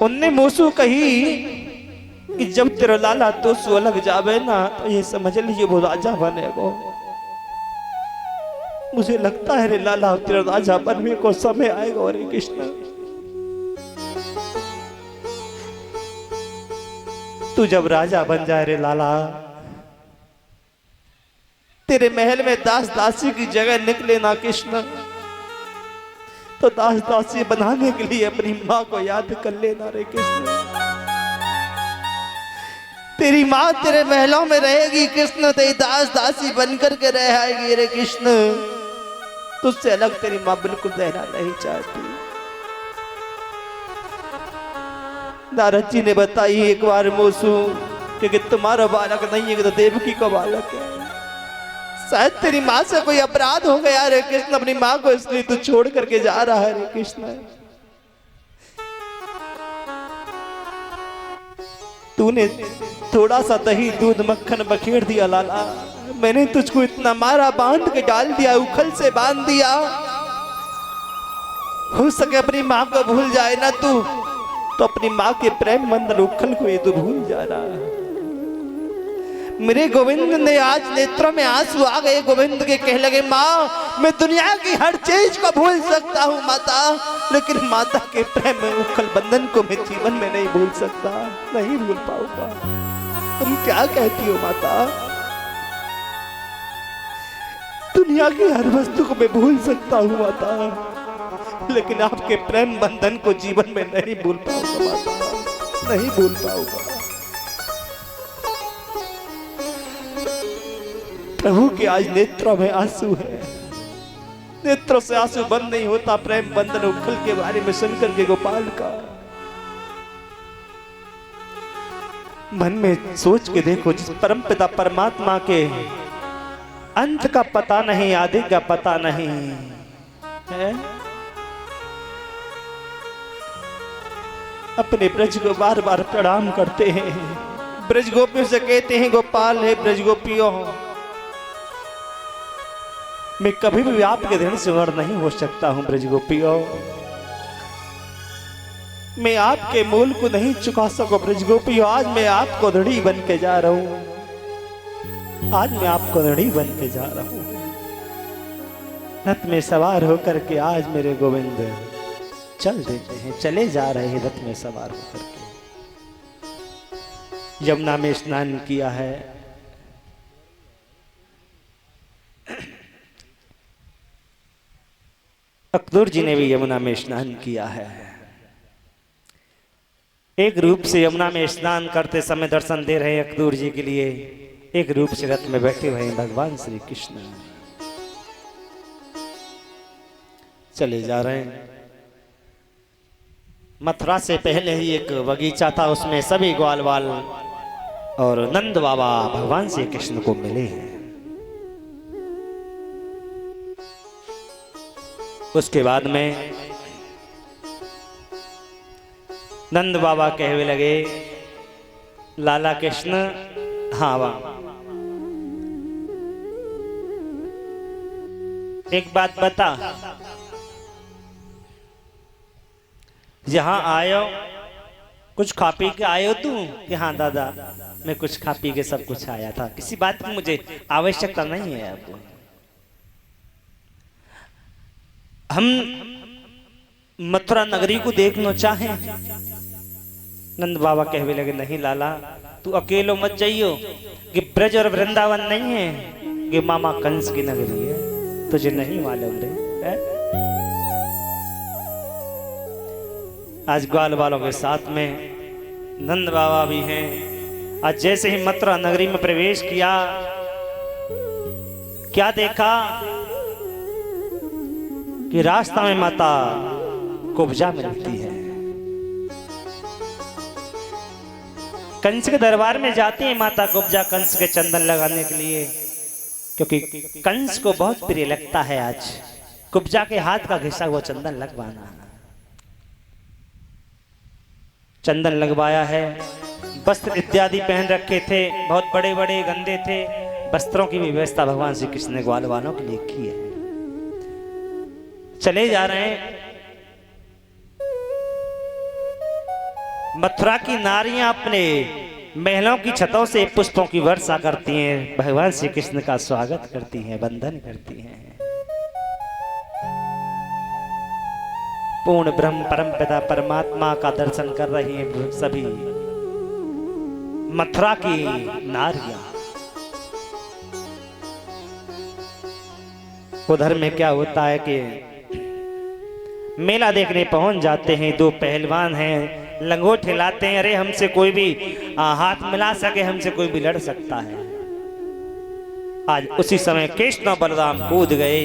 उनने मूसू कही कि जब तेरा लाला तो सु अलग जावे ना तो ये समझ लीजिए वो राजा बनेगो। मुझे लगता है रे लाला तेरा राजा बनने को समय आएगा। हरे कृष्ण तू जब राजा बन जाए रे लाला, तेरे महल में दास दासी की जगह निकले ना कृष्ण, तो दास दासी बनाने के लिए अपनी माँ को याद कर लेना रे कृष्ण। तेरी माँ तेरे महलों में रहेगी कृष्ण, तेरी दास दासी बनकर के रह आएगी रे कृष्ण। तुझसे अलग तेरी माँ बिल्कुल रहना नहीं चाहती। नारद जी ने बताई एक बार मूसू कि तुम्हारा बालक नहीं है, तो देवकी का बालक है। शायद तेरी माँ से कोई अपराध हो गया रे कृष्ण, अपनी माँ को इसलिए तू छोड़ करके जा रहा है रे कृष्ण। तूने थोड़ा सा दही दूध मक्खन बखेर दिया लाला, मैंने तुझको इतना मारा, बांध के डाल दिया, उखल से बांध दिया। हो सके अपनी माँ को भूल जाए ना तू, तो अपनी माँ के प्रेम बंधन उखल को ये तू भूल जा रहा है। मेरे गोविंद ने आज नेत्रों में आंसू आ गए। गोविंद के कह लगे माँ मैं दुनिया की हर चीज को भूल सकता हूँ माता, लेकिन माता के प्रेम में उखल बंधन को मैं जीवन में नहीं भूल सकता, नहीं भूल पाऊंगा। तुम क्या कहती हो माता? दुनिया की हर वस्तु को मैं भूल सकता हूँ माता, लेकिन आपके प्रेम बंधन को जीवन में नहीं भूल पाऊंगा माता, नहीं भूल पाऊंगा। प्रभु के आज नेत्रों में आंसू है, नेत्रों से आंसू बंद नहीं होता प्रेम बंधन उखल के बारे में सुनकर के गोपाल का। मन में सोच के देखो, जिस परमपिता परमात्मा के अंत का पता नहीं, आदि का पता नहीं है, अपने ब्रज को बार बार प्रणाम करते हैं। ब्रज गोपियों से कहते हैं गोपाल है ब्रज गोपियों, मैं कभी भी आपके ऋण से उड़ नहीं हो सकता हूं ब्रज गोपियों, मैं आपके मूल को नहीं चुका सकूं ब्रज गोपियों। आज मैं आपको ऋणी बन के जा रहा हूं, आज मैं आपको ऋणी बन के जा रहा हूं। रथ में सवार होकर के आज मेरे गोविंद चल देते हैं, चले जा रहे हैं रथ में सवार होकर के। यमुना में स्नान किया है, अकदूर जी ने भी यमुना में स्नान किया है। एक रूप से यमुना में स्नान करते समय दर्शन दे रहे हैं अकदूर जी के लिए, एक रूप से रथ में बैठे हुए हैं भगवान श्री कृष्ण। चले जा रहे हैं। मथुरा से पहले ही एक बगीचा था, उसमें सभी ग्वाल वाल और नंद बाबा भगवान श्री कृष्ण को मिले हैं। उसके बाद में नंद बाबा कहने लगे लाला कृष्ण हाँ वाह एक बात बता, यहाँ आयो कुछ खा पी के आयो तू? कि हाँ दादा मैं कुछ खा पी के सब कुछ आया था, किसी बात की मुझे आवश्यकता नहीं है। आपको हम मथुरा नगरी को देखना चाहें? नंद बाबा कहने लगे नहीं लाला तू अकेलो मत जाइयो, कि ब्रज और वृंदावन नहीं है, कि मामा कंस की नगरी है, तुझे नहीं मालूम रे है? आज ग्वाल वालों के साथ में नंद बाबा भी हैं। आज जैसे ही मथुरा नगरी में प्रवेश किया, क्या देखा कि रास्ता में माता कुब्जा मिलती है। कंस के दरबार में जाती है माता कुब्जा कंस के चंदन लगाने के लिए, क्योंकि कंस को बहुत प्रिय लगता है आज कुब्जा के हाथ का घिसा हुआ चंदन लगवाना। चंदन लगवाया है, वस्त्र इत्यादि पहन रखे थे, बहुत बड़े बड़े गंदे थे, वस्त्रों की व्यवस्था भगवान श्री कृष्ण ने ग्वाल वालों के लिए की है। चले जा रहे हैं। मथुरा की नारियां अपने महलों की छतों से पुष्पों की वर्षा करती हैं, भगवान श्री कृष्ण का स्वागत करती हैं, वंदन करती हैं। पूर्ण ब्रह्म परम पिता परमात्मा का दर्शन कर रही हैं सभी मथुरा की नारियां। उधर में क्या होता है कि मेला देखने पहुंच जाते हैं, दो पहलवान हैं, लंगोट हिलाते हैं, अरे हमसे कोई भी हाथ मिला सके, हमसे कोई भी लड़ सकता है। आज उसी समय कृष्ण और बलराम कूद गए,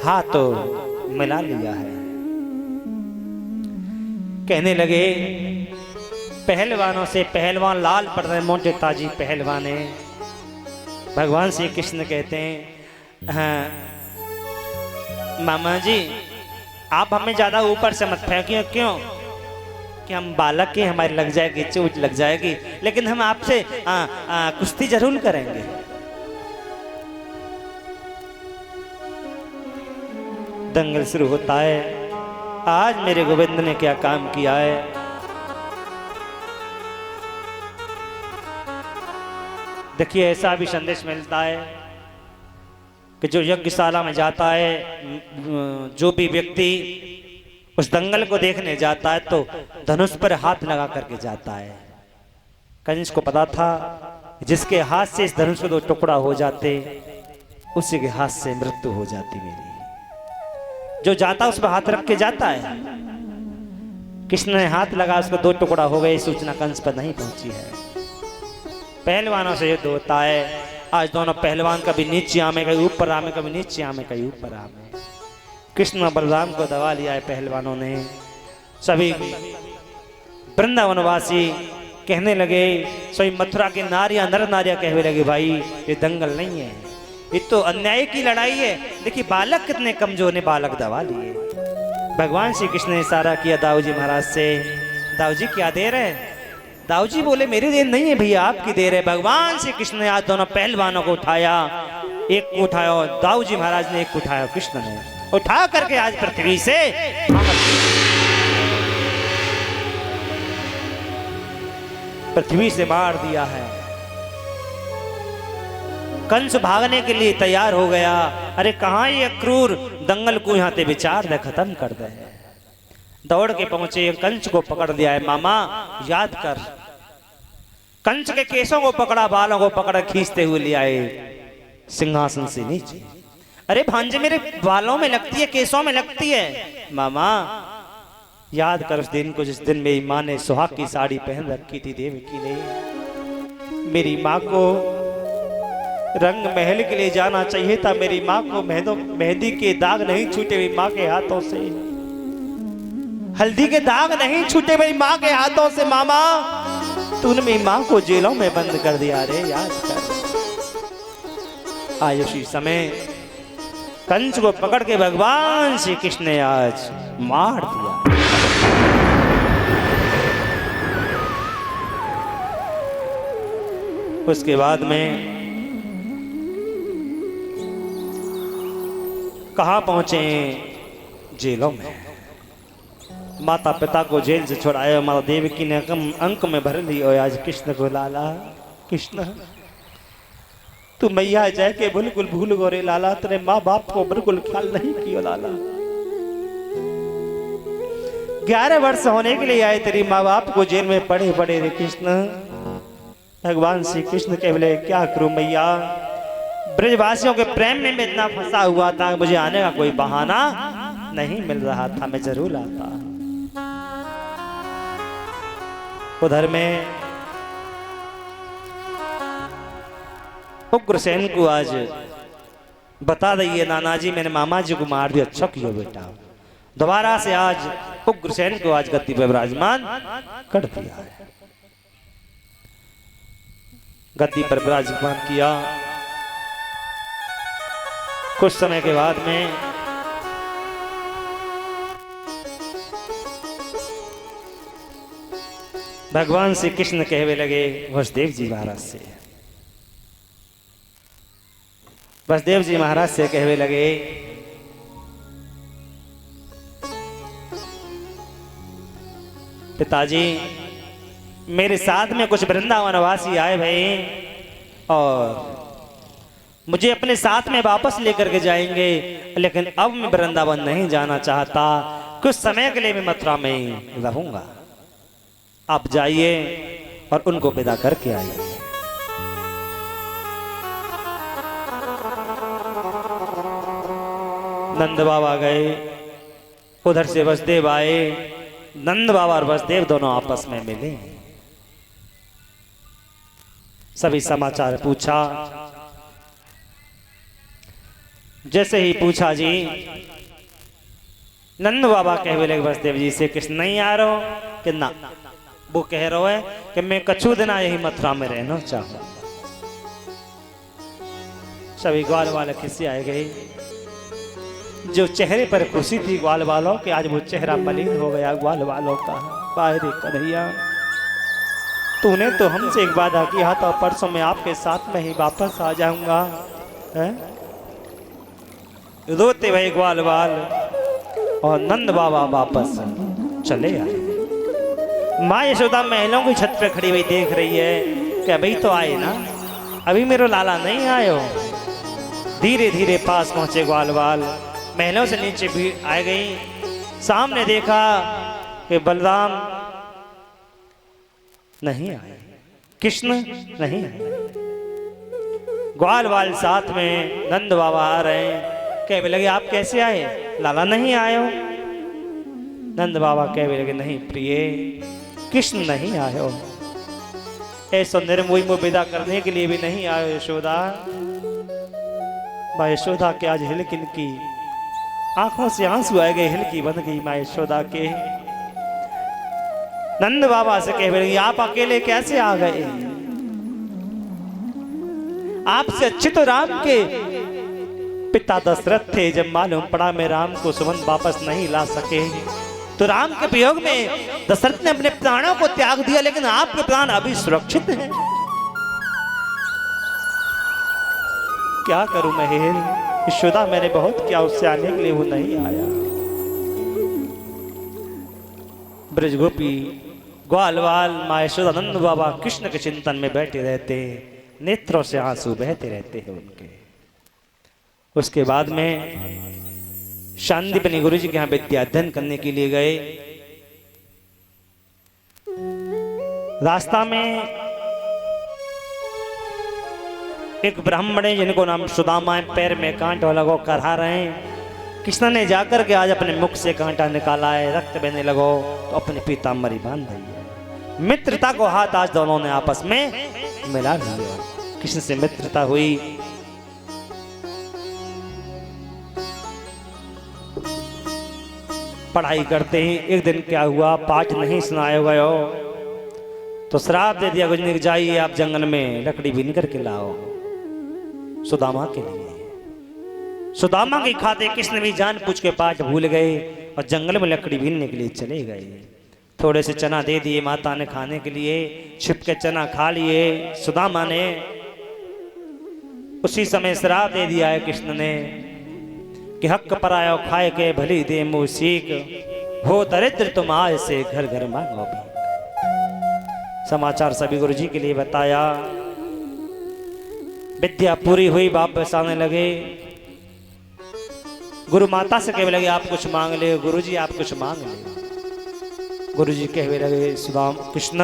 हाथ तो मिला लिया है। कहने लगे पहलवानों से, पहलवान लाल पड़ रहे, मोटे ताजी पहलवान है। भगवान श्री कृष्ण कहते हैं हाँ मामा जी आप हमें ज्यादा ऊपर से मत फेंकिए, क्यों कि हम बालक के, हमारी लग जाएगी, चोट लग जाएगी, लेकिन हम आपसे कुश्ती जरूर करेंगे। दंगल शुरू होता है। आज मेरे गोविंद ने क्या काम किया है। देखिए ऐसा भी संदेश मिलता है कि जो यज्ञशाला में जाता है, जो भी व्यक्ति उस दंगल को देखने जाता है तो धनुष पर हाथ लगा करके जाता है। कंस को पता था जिसके हाथ से इस धनुष को दो टुकड़ा हो जाते, उसी के हाथ से मृत्यु हो जाती मेरी। जो जाता उस पर हाथ रख के जाता है। कृष्ण ने हाथ लगा, उसको दो टुकड़ा हो गए, सूचना कंस पर नहीं पहुंची है। पहलवानों से युद्ध होता है। आज दोनों पहलवान कभी नीचे आमे, कभी ऊपर आमे, कभी नीचे आमे, कभी ऊपर आमे। कृष्ण और बलराम को दबा लिया है पहलवानों ने। सभी वृंदावनवासी कहने लगे, सभी मथुरा की नारियां, नर नारियां कहने लगे, भाई ये दंगल नहीं है, ये तो अन्याय की लड़ाई है। देखिए बालक कितने कमजोर ने बालक दबा लिए। भगवान श्री कृष्ण ने इशारा किया दाऊ जी महाराज से, दाऊ जी क्या देर है। दाऊ जी बोले मेरी देर नहीं है भैया, आपकी देर है। भगवान श्री कृष्ण ने आज दोनों पहलवानों को उठाया, एक को उठाया दाऊ जी महाराज ने, एक को उठाया कृष्ण ने, उठा करके आज पृथ्वी से मार दिया है। कंस भागने के लिए तैयार हो गया। अरे कहां ये क्रूर दंगल को यहां ते विचार दे, खत्म कर दे। दौड़ के पहुंचे, कंस को पकड़ लिया है। मामा याद कर, कंस के केसों को पकड़ा, बालों को पकड़ा, खींचते हुए ले आए सिंहासन से नीचे। अरे भांजे मेरे बालों में लगती है, केसों में लगती है। मामा याद कर उस दिन को जिस दिन मेरी माँ ने सुहाग की साड़ी पहन रखी थी देवकी ने। मेरी माँ को रंग महल के लिए जाना चाहिए था, मेरी माँ को मेहंदी के दाग नहीं छूटे मेरी माँ के हाथों से, हल्दी के दाग नहीं छूटे मेरी माँ के हाथों से। मामा तूने मेरी माँ को जेलों में बंद कर दिया। रे याद कर। आज उसी समय कंस को पकड़ के भगवान श्री कृष्ण ने आज मार दिया। उसके बाद में कहाँ पहुंचे, जेलों में। माता पिता को जेल से छुड़ाया, माता देवकी ने अंक में भर ली और आज कृष्ण को लाला। कृष्ण तू मैया जय के बिल्कुल भूल गोरे लाला, तेरे माँ बाप को बिल्कुल ख्याल नहीं किया लाला। 11 वर्ष होने के लिए आए, तेरी माँ बाप को जेल में पड़े पड़े रे कृष्ण। भगवान श्री कृष्ण के बोले क्या करूं मैया, ब्रजवासियों के प्रेम में मैं इतना फंसा हुआ था, मुझे आने का कोई बहाना नहीं मिल रहा था, मैं जरूर आता। उधर में उग्रसेन को आज बता दइए नाना जी मैंने मामा जी को मार दिया। अच्छा किया बेटा। दोबारा से आज उग्रसेन को आज गद्दी पर विराजमान कर दिया है, गद्दी पर विराजमान किया। कुछ समय के बाद में भगवान श्री कृष्ण कहवे लगे वसुदेव जी महाराज से, वसुदेव जी महाराज से कहवे लगे पिताजी मेरे साथ में कुछ वृंदावनवासी आए भाई और मुझे अपने साथ में वापस लेकर के जाएंगे, लेकिन अब मैं वृंदावन नहीं जाना चाहता, कुछ समय के लिए मैं मथुरा में ही रहूंगा। आप जाइए और उनको विदा करके आइए। नंद बाबा गए, उधर से वसुदेव आए। नंद बाबा और वसुदेव दोनों आपस में मिले, सभी समाचार पूछा। जैसे ही पूछा जी, नंद बाबा कह बोले वसुदेव जी से कृष्ण नहीं आ रहा हो कि ना, वो कह रहा है कि मैं कछु दिन यही मथुरा में रहना चाहूँ। सभी ग्वाल वाले किसी आए गए, जो चेहरे पर खुशी थी ग्वाल वालों के, आज वो चेहरा मलिन हो गया ग्वाल वालों का। बाहरी कन्हैया, तूने तो हमसे एक वादा किया था, परसों मैं आपके साथ में ही वापस आ जाऊंगा। रोते हुए ग्वाल वाल और नंद बाबा वापस चले आए। माँ यशोदा महलों की छत पे खड़ी हुई देख रही है कि अभी तो आए ना, अभी मेरे लाला नहीं आए हो। धीरे धीरे पास पहुंचे ग्वाल वाल, महलों से नीचे भी आ गई। सामने देखा कि बलराम नहीं आए, कृष्ण नहीं आए। ग्वाल वाल साथ में नंद बाबा आ रहे हैं। कहने लगे आप कैसे आए, लाला नहीं आए हो। नंद बाबा कहने लगे नहीं प्रिय, कृष्ण नहीं आए हो। ऐसा निर्मोही में विदा करने के लिए भी नहीं आए हो यशोदा। माँ यशोदा के आज हिलकिन की आंखों से आंसू आ गए, हिलकी बन गई माँ यशोदा के। नंद बाबा से कह रही आप अकेले कैसे आ गए, आपसे अच्छे तो राम के पिता दशरथ थे। जब मालूम पड़ा मैं राम को सुमन वापस नहीं ला सके, तो राम के वियोग में दशरथ ने अपने प्राणों को त्याग दिया, लेकिन आपके प्राण अभी सुरक्षित हैं। क्या करूं महेर, यशोदा मैंने बहुत किया उससे आने के लिए, वो नहीं आया। ब्रज गोपी ग्वाल वाल माँ यशोदा नंद बाबा कृष्ण के चिंतन में बैठे रहते, नेत्रों से आंसू बहते रहते हैं उनके। उसके बाद में शांतिपनी गुरु जी के यहाँ विद्या अध्ययन करने के लिए गए। रास्ता में एक ब्राह्मण है जिनको नाम सुदामा है, पैर में कांटा लगो करहा रहे हैं। कृष्ण ने जाकर के आज अपने मुख से कांटा निकाला है, रक्त बहने लगो तो अपने पीताम्बरी बांध दी है। मित्रता को हाथ आज दोनों ने आपस में मिला लिया। कृष्ण से मित्रता हुई। पढ़ाई करते ही एक दिन क्या हुआ, पाठ नहीं सुनाए गए हो तो श्राप दे दिया गुजर जाइए आप जंगल में लकड़ी बीन करके लाओ सुदामा के लिए। सुदामा की खाते कृष्ण भी जान पूछ के पाठ भूल गए और जंगल में लकड़ी बीनने के लिए चले गए। थोड़े से चना दे दिए माता ने खाने के लिए, छिप के चना खा लिए सुदामा ने। उसी समय श्राप दे दिया है कृष्ण ने कि हक परायो खाए के भली दे मुँह सीख, हो दरिद्र तुम आज से घर घर मांगो भी। समाचार सभी गुरु जी के लिए बताया। विद्या पूरी हुई, वापस आने लगे। गुरु माता से कहने लगे आप कुछ मांग ले, गुरु जी आप कुछ मांग ले। गुरु जी कहने लगे सुदाम कृष्ण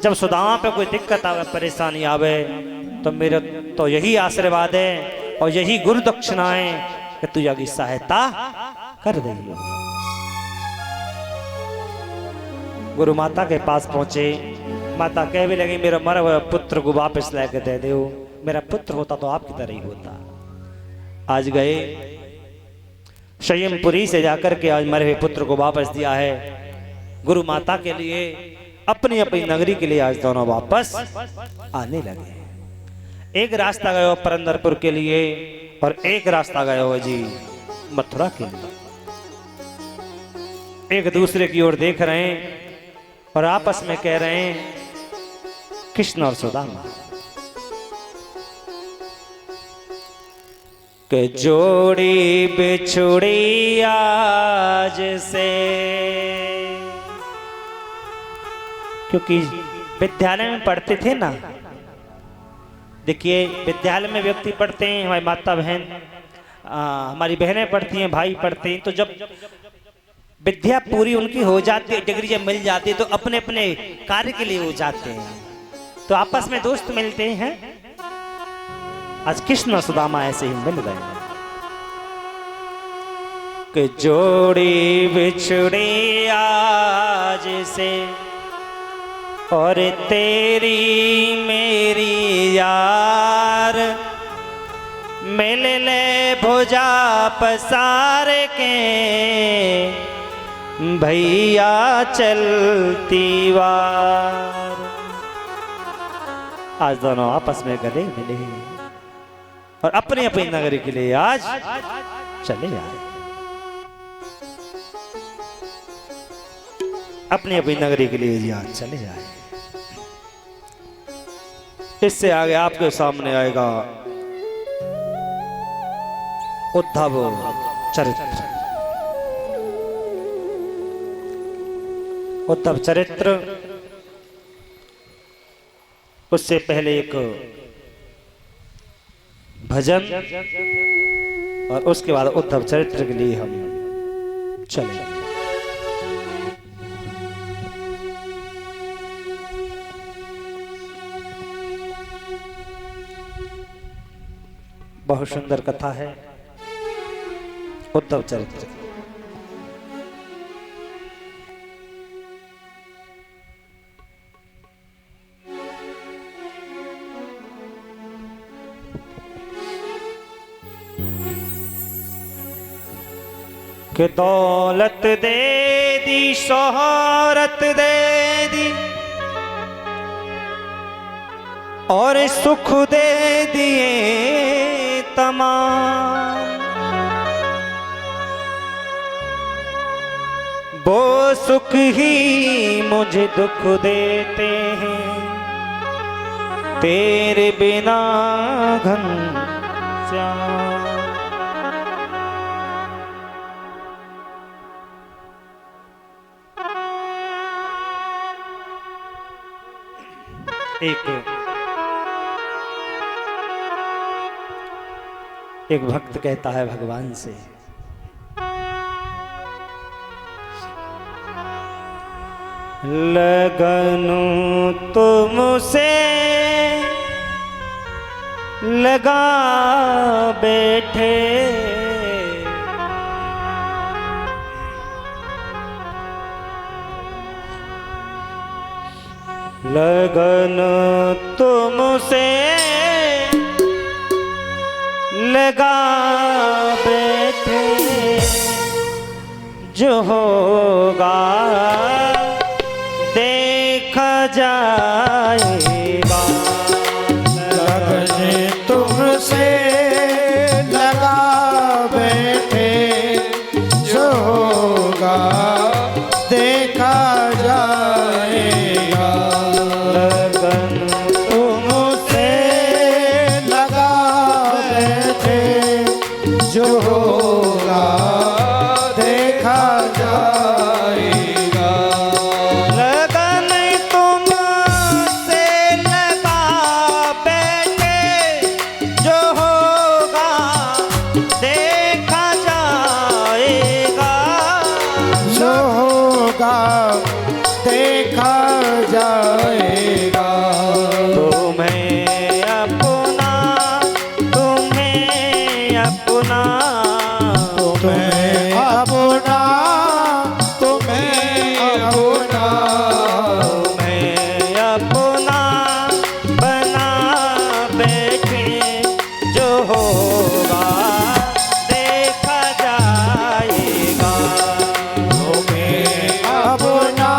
जब सुदामा पे कोई दिक्कत आवे परेशानी आवे तो मेरा तो यही आशीर्वाद है और यही गुरु दक्षिणा है कि तू की सहायता कर देगी। गुरु माता के पास पहुंचे। माता कह भी लगी मेरा मरा हुआ पुत्र को वापस लेके दे दो, मेरा पुत्र होता तो आपकी तरह ही होता। आज गए संयमपुरी से जाकर के आज मरे हुए पुत्र को वापस दिया है। गुरु माता के लिए अपनी अपनी नगरी के लिए आज दोनों वापस आने लगे। एक रास्ता गए हो परंदरपुर के लिए और एक रास्ता गए हो जी मथुरा के लिए। एक दूसरे की ओर देख रहे हैं और आपस में कह रहे हैं कृष्ण और सुदामा के जोड़ी बिछुड़ी आज से क्योंकि विद्यालय में पढ़ते थे ना, देखिए विद्यालय में व्यक्ति पढ़ते हैं, हमारी माता बहन, हमारी बहनें पढ़ती हैं, भाई पढ़ते हैं, तो जब विद्या पूरी उनकी हो जाती है, डिग्री जब मिल जाती है, तो अपने अपने कार्य के लिए हो जाते हैं, तो आपस में दोस्त मिलते हैं। आज कृष्ण और सुदामा ऐसे ही मिल गए हैं कि जोड़ी बिछड़ी आज से और तेरी मेरी यार, मिल ले भुजा पसार के भैया चलती वार। आज दोनों आपस में गले मिले और अपनी अपनी नगरी के लिए आज चले आए, अपनी अपनी नगरी के लिए आज चले जाए। इससे आगे आपके सामने आएगा उद्धव चरित्र। उद्धव चरित्र, उससे पहले एक भजन और उसके बाद उद्धव चरित्र के लिए हम चले। बहुत सुंदर कथा है उद्धव चरित्र। कि दौलत दे दी, शोहरत दे दी और सुख दे दिए तमाम, वो सुख ही मुझे दुख देते हैं, तेरे बिना घनश्याम। एक भक्त कहता है भगवान से, लगनू तुमसे लगा बैठे, लगन तुमसे लगा बैठे, जो होगा देखा जाएगा। लगन तुमसे लगा बैठे, जो होगा देखा जाएगा। लगन तुमसे लगा बैठे, जो होगा देखा जाएगा। लगन तुमसे लगा बैठे, जो होगा देखा जाएगा। जो होगा देखा जाएगा। तुम्हें अपना, तुम्हें अपना, तुम्हें अपना, तुम्हें अपना, तुम्हें अपना बना बैठे, जो होगा देखा जाएगा। तुम्हें अपना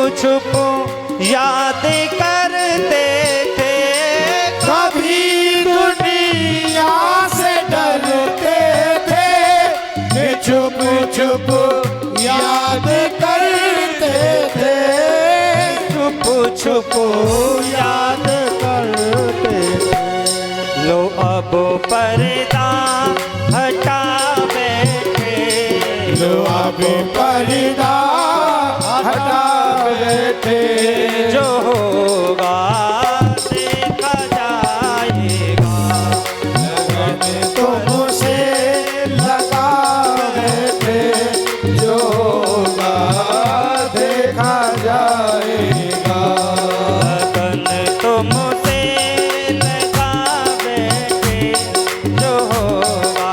छुप याद करते थे, कभी दुनिया से डरते थे, छुप छुप याद करते थे, छुप छुप याद करते थे। लो अब पर्दा हटा बैठे, लो अब पर्दा हटा बैठे, जो होगा देखा जाएगा, लगन तुमसे लगा बैठे, जो होगा देखा जाएगा, लगन तुमसे लगा बैठे, जो होगा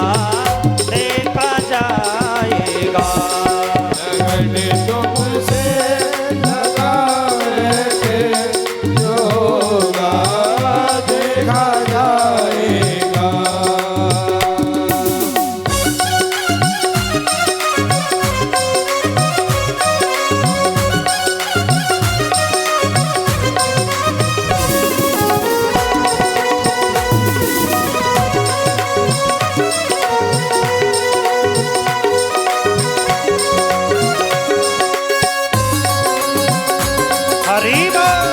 देखा जाएगा। लगन तुमसे लगा बैठे, जो होगा देखा जाएगा। हरी बोल।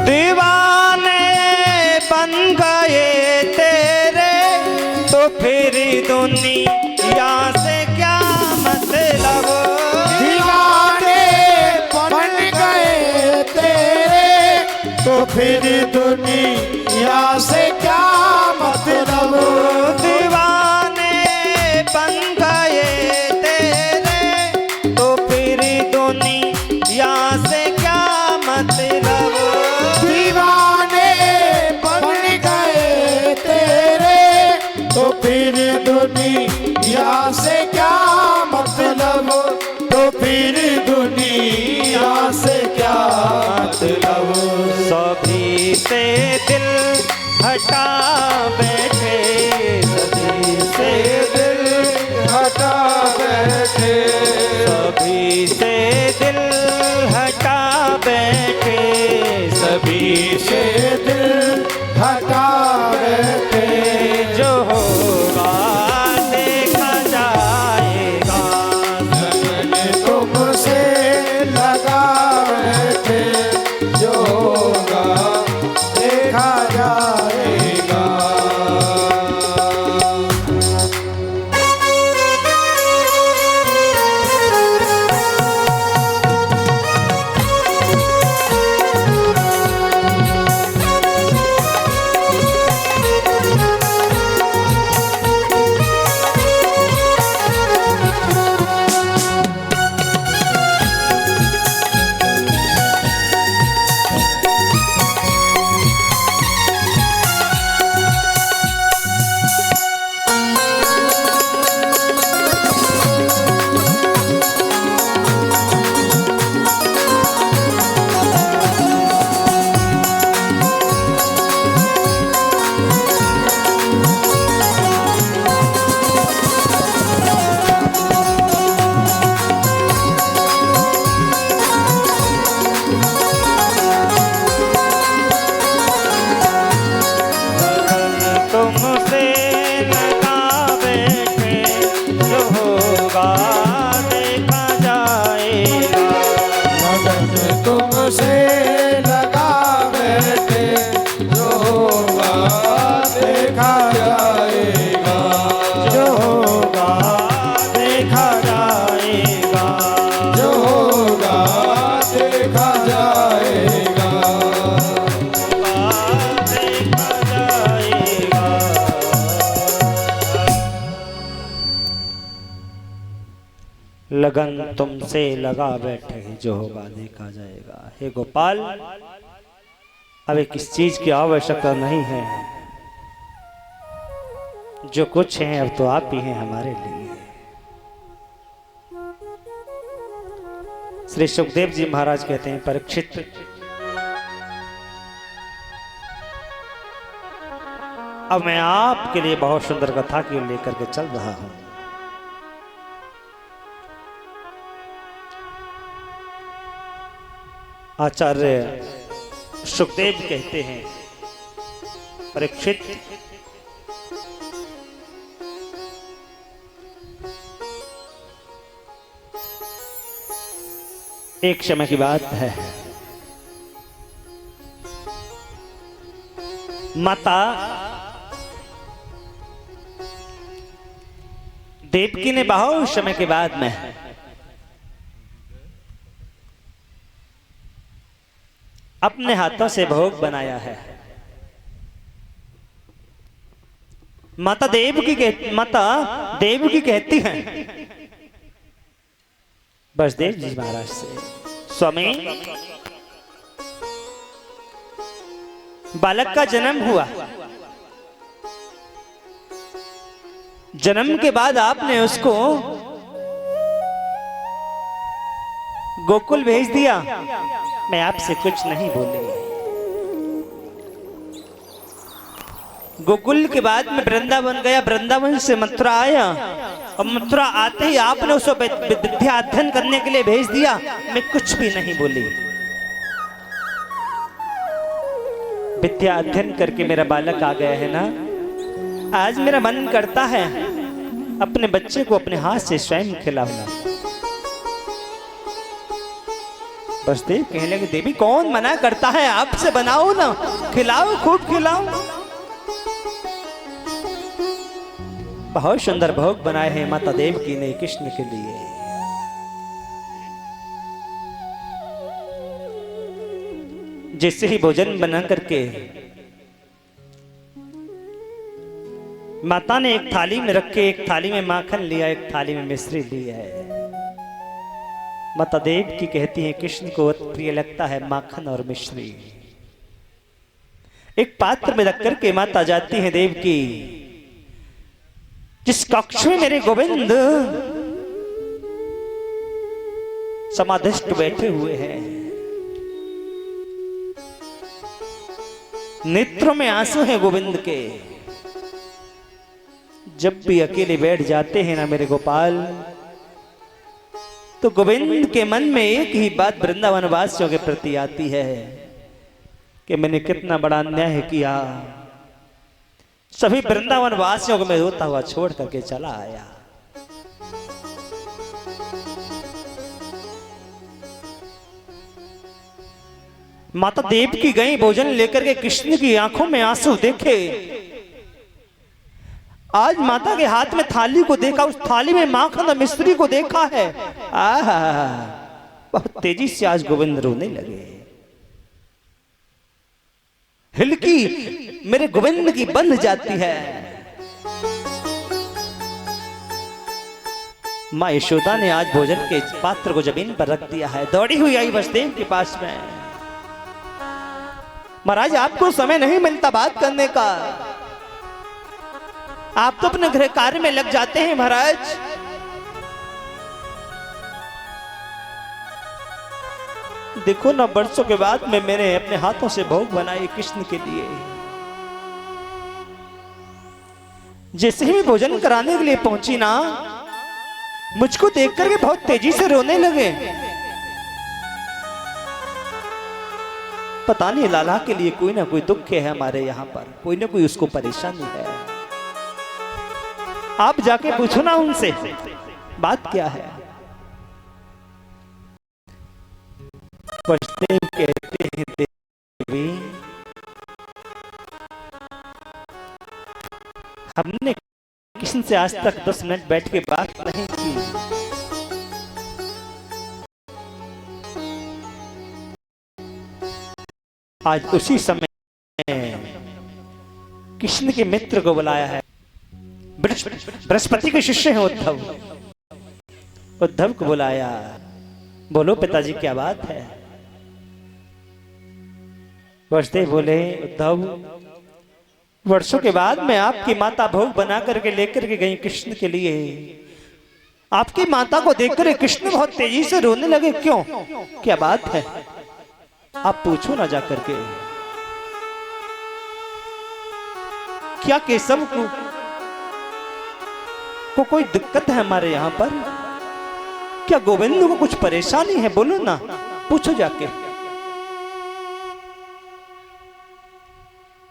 दीवाने बन गए तेरे, तो फिर दुनिया से क्या मतलब। दीवाने बन गए तेरे, तो फिर दुनिया से क्या मतलब। दीवाने बन गए तेरे, तो फिर दुनिया से क्या मतलब। दीवाने बन गए तेरे, तो फिर दुनिया से क्या मतलब, तो फिर दुनिया से क्या मतलब। सभी से दिल हटा बैठे, सभी से दिल हटा बैठे, सभी से दिल हटा बैठे, सभी से दिल हटा बैठे, जो होगा देखा जाएगा। लगन तुमसे लगा बैठे, जो होगा देखा जाएगा। लगन तुमसे लगा बैठे, जो होगा देखा जाएगा। हे गोपाल, अब किस चीज की आवश्यकता नहीं है, जो कुछ है अब तो आप ही हैं हमारे लिए। श्री सुखदेव जी महाराज कहते हैं, परीक्षित, अब मैं आपके लिए बहुत सुंदर कथा की लेकर के चल रहा हूं। आचार्य सुखदेव कहते हैं, परीक्षित, एक समय की बात है, माता देवकी ने बहुत समय के बाद में अपने हाथों से भोग बनाया है। माता देवकी कहती हैं बसदेव जी महाराज से, स्वामी, बालक का जन्म हुआ, जन्म के बाद आपने उसको गोकुल भेज दिया, मैं आपसे कुछ नहीं बोली। गोकुल के बाद में वृंदावन गया, वृंदावन से मथुरा आया, और मथुरा आते ही आपने उसको विद्या अध्ययन करने के लिए भेज दिया, मैं कुछ भी नहीं बोली। विद्या अध्ययन करके मेरा बालक आ गया है ना, आज मेरा मन करता है अपने बच्चे को अपने हाथ से स्वयं खिलाऊंगा। बसदेव कहने लगे, देवी कौन मना करता है, आपसे बनाओ ना, खिलाओ, खूब खिलाओ। बहुत सुंदर भोग बनाए हैं माता देवकी ने कृष्ण के लिए। जैसे ही भोजन बना करके माता ने एक थाली में रखे, एक थाली में माखन लिया, एक थाली में मिश्री ली है। माता देव की कहती है, कृष्ण को प्रिय लगता है माखन और मिश्री। एक पात्र में रख करके माता जाती है देव की, जिस कक्ष में मेरे गोविंद समाधिष्ट बैठे हुए हैं, नेत्रों में आंसू हैं गोविंद के। जब भी अकेले बैठ जाते हैं ना मेरे गोपाल, तो गोविंद के मन में एक ही बात वृंदावन वासियों के प्रति आती है कि मैंने कितना बड़ा अन्याय किया, सभी वृंदावन वासियों को मैं रोता हुआ छोड़ करके चला आया। माता देव की गई भोजन लेकर के कृष्ण की आंखों में आंसू देखे। आज माता के हाथ में थाली को देखा, उस थाली में माखन और मिश्री को देखा है। आहा, बहुत तेजी से आज गोविंद रोने लगे। हिलकी मेरे गोविंद की बंध जाती है। माँ यशोदा ने आज भोजन के पात्र को जमीन पर रख दिया है, दौड़ी हुई आई बसदेव के पास में। महाराज, आपको समय नहीं मिलता बात करने का, आप तो अपने गृह कार्य में लग जाते हैं महाराज। देखो ना, बरसों के बाद में मैंने अपने हाथों से भोग बनाए कृष्ण के लिए। जैसे ही मैं भोजन कराने के लिए पहुंची ना, मुझको देख करके बहुत तेजी से रोने लगे। पता नहीं लाला के लिए कोई ना कोई दुख है हमारे यहाँ पर, कोई ना कोई उसको परेशानी है। आप जाके पूछो ना उनसे बात क्या है। बसदेव कहते हैं, देवी हमने कृष्ण से आज तक 10 मिनट बैठ के बात नहीं की। आज उसी समय कृष्ण के मित्र को बुलाया है। बृहस्पति के शिष्य हैं उद्धव, उद्धव को बुलाया। बोलो पिताजी क्या बात है। वसुदेव बोले, उद्धव वर्षों के बाद मैं आपकी माता भोग बना करके लेकर के गई कृष्ण के लिए। आपकी माता को देखकर कृष्ण बहुत तेजी से रोने लगे, क्यों, क्या बात है? आप पूछो ना जाकर के। क्या केशव को कोई दिक्कत है हमारे यहां पर? क्या गोविंद को कुछ परेशानी है? बोलो ना, पूछो जाके।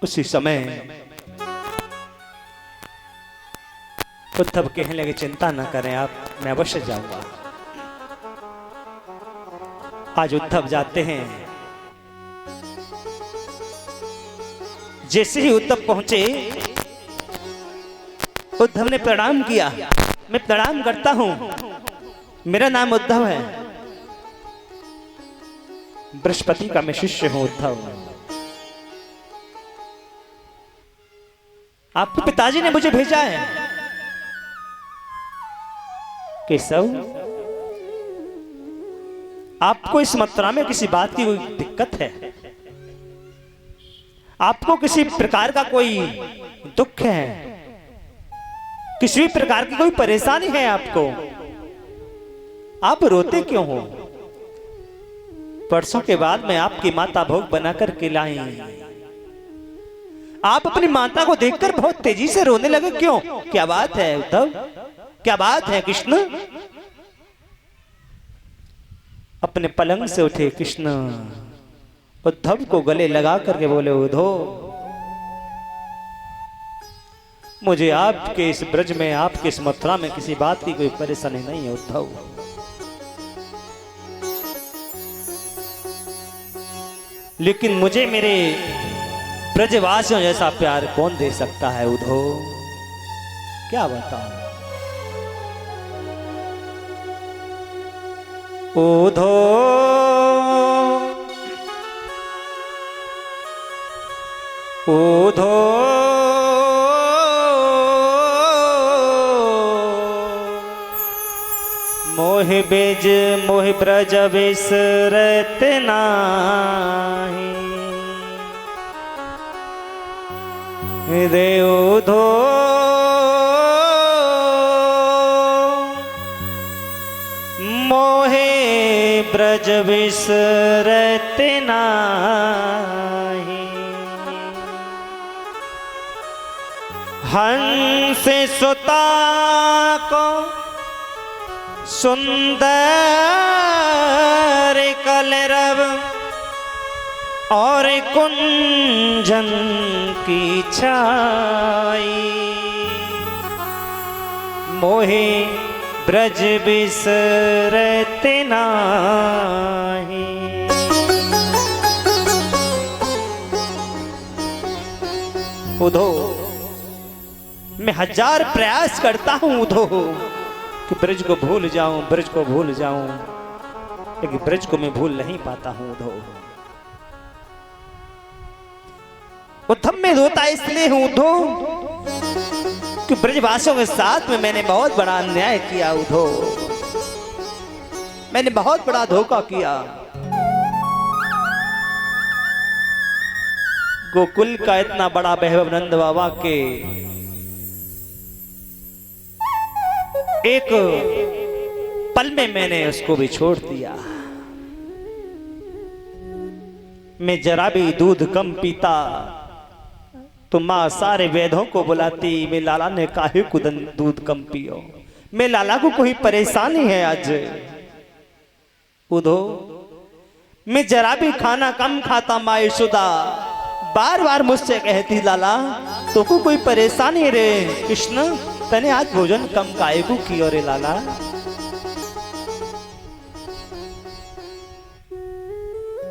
उसी समय उद्धव कहने लगे, चिंता ना करें आप, मैं अवश्य जाऊंगा। आज उद्धव जाते हैं। जैसे ही उद्धव पहुंचे, उद्धव ने प्रणाम किया। मैं प्रणाम करता हूं, मेरा नाम उद्धव है, बृहस्पति का मैं शिष्य हूं उद्धव। आपके पिताजी ने मुझे भेजा है। केशव, आपको इस मथुरा में किसी बात की कोई दिक्कत है? आपको किसी प्रकार का कोई दुख है? किसी भी प्रकार की कोई परेशानी है आपको? आप रोते क्यों हो? परसों के बाद मैं आपकी माता भोग बनाकर के लाई। आप अपनी माता को देखकर बहुत तेजी से रोने लगे, क्यों, क्या बात है उद्धव? क्या बात है कृष्ण? अपने पलंग से उठे कृष्ण उद्धव को गले लगा करके बोले, उद्धव, मुझे आपके इस ब्रज में, आपके इस मथुरा में किसी बात की कोई परेशानी नहीं है उद्धव। लेकिन मुझे मेरे ब्रजवासियों जैसा प्यार कौन दे सकता है उद्धव? क्या बताऊं उद्धव, उद्धव मोहि बेज मोहि ब्रज बिसरत नाही रे उद्धव, मोहे ब्रज बिसरत नाही। हंस सुता को सुंदर कलरव और कुंजन की छाई, मोहे ब्रज बिसरत नाही। उद्धव, मैं हजार प्रयास करता हूं उद्धव कि ब्रज को भूल जाऊं, ब्रज को भूल जाऊं, लेकिन ब्रज को मैं भूल नहीं पाता हूं उद्धव। उद्धव में रोता इसलिए हूं उद्धव कि ब्रजवासियों के साथ में मैंने बहुत बड़ा अन्याय किया उद्धव, मैंने बहुत बड़ा धोखा किया। गोकुल का इतना बड़ा वैभव नंद बाबा के एक पल में मैंने उसको भी छोड़ दिया। मैं जरा भी दूध कम पीता तो माँ सारे वेदों को बुलाती, मैं लाला ने काहे को दूध कम पियो, मैं लाला को कोई परेशानी है आज उद्धव। मैं जरा भी खाना कम खाता, माँ यशोदा बार बार मुझसे कहती, लाला तो को कोई परेशानी रे कृष्ण, तने आज भोजन कम काहे को कियो रे लाला।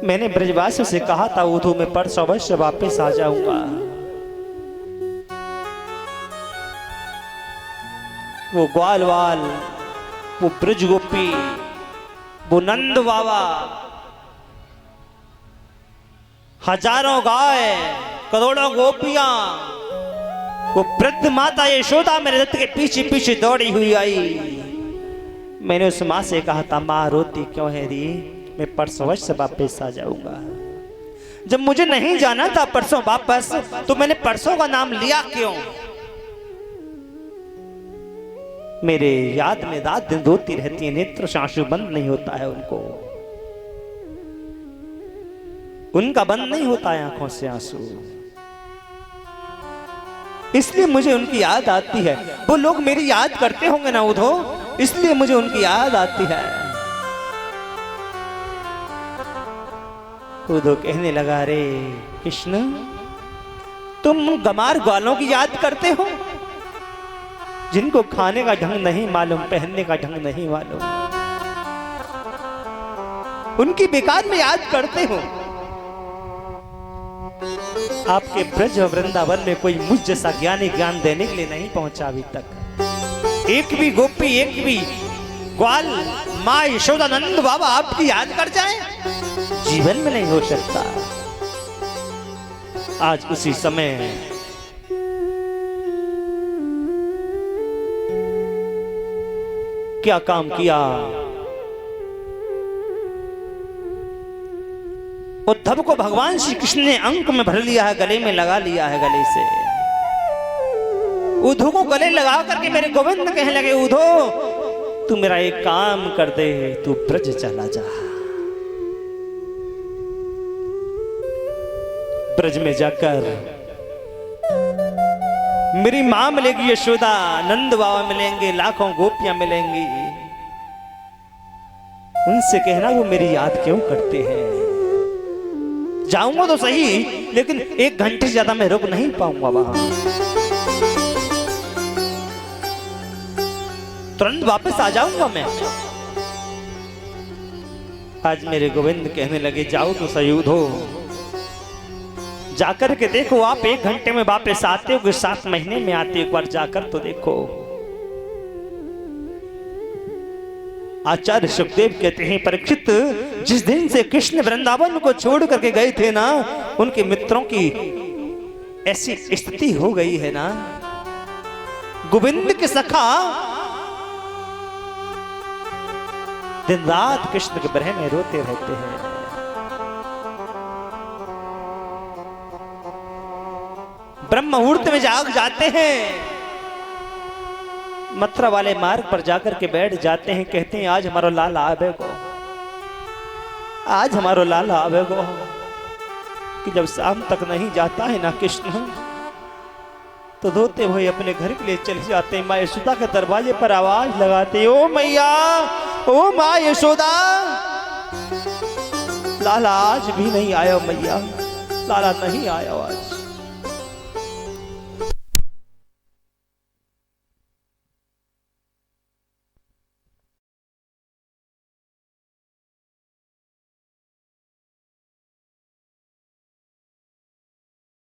मैंने ब्रजवासियों से कहा था उद्धव मैं परसों अवश्य वापस आ जाऊंगा। वो ग्वाल वाल, वो ब्रज गोपी, वो नंद बाबा, हजारों गाय, करोड़ों गोपियां, वो वृद्ध माता यशोदा मेरे रथ के पीछे पीछे दौड़ी हुई आई। मैंने उस माँ से कहा था, माँ रोती क्यों है री, मैं परसों अवश्य वापस आ जाऊंगा। जब मुझे नहीं जाना था परसों वापस, तो मैंने परसों का नाम लिया क्यों? मेरे याद में रात दिन रोती रहती है, नेत्र से आंसू बंद नहीं होता है उनको, उनका बंद नहीं होता है आंखों से आंसू, इसलिए मुझे उनकी याद आती है। वो लोग मेरी याद करते होंगे ना उधो, इसलिए मुझे उनकी याद आती है। उधो कहने लगा, रे कृष्ण तुम गमार ग्वालों की याद करते हो, जिनको खाने का ढंग नहीं मालूम, पहनने का ढंग नहीं मालूम, उनकी बेकार में याद करते हो। आपके ब्रज और वृंदावन में कोई मुझ जैसा ज्ञानी ज्ञान देने के लिए नहीं पहुंचा अभी तक। एक भी गोपी, एक भी ग्वाल, माँ यशोदानंद बाबा आपकी याद कर जाए, जीवन में नहीं हो सकता। आज उसी समय क्या काम किया, उद्धव को भगवान श्री कृष्ण ने अंक में भर लिया है, गले में लगा लिया है, गले से उद्धव को गले लगा करके मेरे गोविंद कहने लगे, उद्धव तू मेरा एक काम कर दे, तू ब्रज चला जा, ब्रज में जाकर मेरी मां मिलेगी यशोदा, नंद बाबा मिलेंगे, लाखों गोपियां मिलेंगी, उनसे कहना वो मेरी याद क्यों करते हैं। जाऊंगा तो सही, लेकिन 1 घंटे से ज्यादा मैं रुक नहीं पाऊंगा वहां, तुरंत वापस आ जाऊंगा मैं। आज मेरे गोविंद कहने लगे, जाओ तो सही उधो, जाकर के देखो, आप 1 घंटे में वापस आते हो कि 7 महीने में आते, एक बार जाकर तो देखो। आचार्य सुखदेव कहते हैं, परीक्षित जिस दिन से कृष्ण वृंदावन को छोड़ करके गए थे ना, उनके मित्रों की ऐसी स्थिति हो गई है ना, गोविंद के सखा दिन रात कृष्ण के विरह में रोते रहते हैं। ब्रह्म मुहूर्त में जाग जाते हैं, मथुरा वाले मार्ग पर जाकर के बैठ जाते हैं, कहते हैं आज हमारा लाल आवेगो, आज हमारा लाल आवेगो, कि जब शाम तक नहीं जाता है ना कृष्ण, तो रोते हुए अपने घर के लिए चले जाते हैं। माँ यशोदा के दरवाजे पर आवाज लगाते, ओ मैया, ओ माँ यशोदा, लाला आज भी नहीं आया मैया, लाला नहीं आया आज।